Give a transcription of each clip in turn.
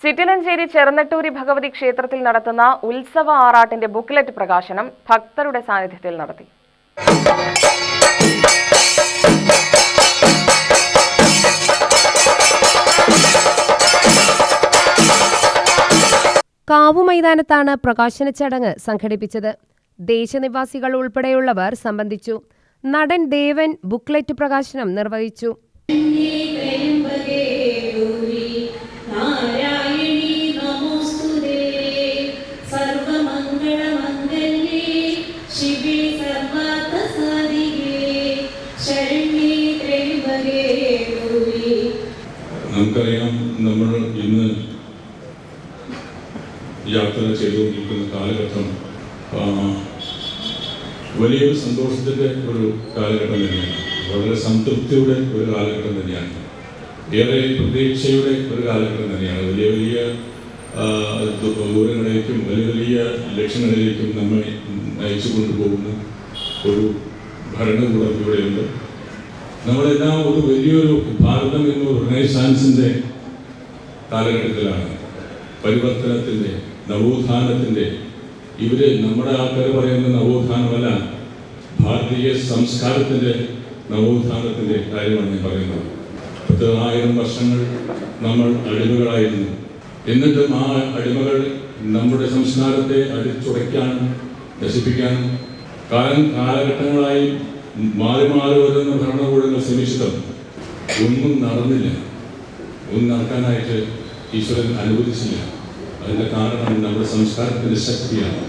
ചിറ്റിലഞ്ചേരി ചെറുനെട്ടൂരി ഭഗവതി ക്ഷേത്രത്തിൽ നടത്തുന്ന ഉത്സവ ആറാട്ടിന്റെ ബുക്ക്ലെറ്റ് പ്രകാശനം ഭക്തരുടെ സാന്നിധ്യത്തിൽ നടത്തി. കാവുമൈതാനത്താണ് പ്രകാശന ചടങ്ങ് സംഘടിപ്പിച്ചത്. ദേശനിവാസികൾ ഉൾപ്പെടെയുള്ളവർ സംബന്ധിച്ചു. നടൻ ദേവൻ ബുക്ക്ലെറ്റ് പ്രകാശനം നിർവഹിച്ചു. നമുക്കറിയാം, നമ്മൾ ഇന്ന് യാത്ര ചെയ്തുകൊണ്ടിരിക്കുന്ന കാലഘട്ടം വലിയൊരു സന്തോഷത്തിൻ്റെ ഒരു കാലഘട്ടം തന്നെയാണ്. വളരെ സംതൃപ്തിയുടെ ഒരു കാലഘട്ടം തന്നെയാണ്. ഏറെ പ്രതീക്ഷയുടെ ഒരു കാലഘട്ടം തന്നെയാണ്. വലിയ വലിയ ദൂരങ്ങളിലേക്കും വലിയ വലിയ ലക്ഷ്യങ്ങളിലേക്കും നമ്മെ നയിച്ചു കൊണ്ടുപോകുന്ന ഒരു ഭരണകൂടം ഇവിടെയുണ്ട്. നമ്മളെല്ലാം ഒരു വലിയൊരു ഭാരതം എന്നൊരു റിനൈസാൻസിൻ്റെ കാലഘട്ടത്തിലാണ്. പരിവർത്തനത്തിൻ്റെ, നവോത്ഥാനത്തിൻ്റെ, നമ്മുടെ ആൾക്കാർ പറയുന്ന നവോത്ഥാനമല്ല, ഭാരതീയ സംസ്കാരത്തിൻ്റെ നവോത്ഥാനത്തിൻ്റെ കാര്യമാണ് ഞാൻ പറയുന്നത്. 10,000 വർഷങ്ങൾ നമ്മൾ അടിമകളായിരുന്നു. എന്നിട്ടും ആ അടിമകൾ നമ്മുടെ സംസ്കാരത്തെ അടിച്ചുടയ്ക്കാനും നശിപ്പിക്കാനും കാലഘട്ടങ്ങളായി മാറി മാറി വരുന്ന ഭരണകൂടങ്ങൾ ശ്രമിച്ചിട്ടും ഒന്നും നടന്നില്ല. ഒന്നും നടക്കാനായിട്ട് ഈശ്വരൻ അനുവദിച്ചില്ല. അതിന്റെ കാരണം നമ്മുടെ സംസ്കാരത്തിന്റെ ശക്തിയാണ്.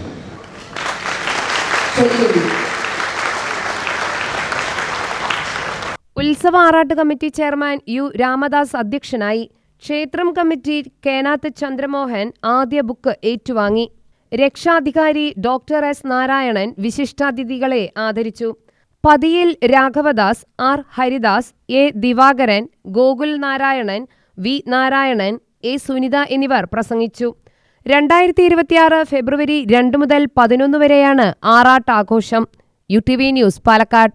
ഉത്സവ ആറാട്ട് കമ്മിറ്റി ചെയർമാൻ യു രാമദാസ് അധ്യക്ഷനായി. ക്ഷേത്രം കമ്മിറ്റി കേനാത്ത് ചന്ദ്രമോഹൻ ആദ്യ ബുക്ക് ഏറ്റുവാങ്ങി. രക്ഷാധികാരി ഡോക്ടർ എസ് നാരായണൻ വിശിഷ്ടാതിഥികളെ ആദരിച്ചു. പതിയിൽ Raghavadas, R Haridas, A Divakaran, Gokul Narayanan, V Narayanan, A Sunitha എന്നിവർ പ്രസംഗിച്ചു. 2026 ഫെബ്രുവരി 2 മുതൽ 11 വരെയാണ് ആറാട്ട് ആഘോഷം. UTV news, Palakkad.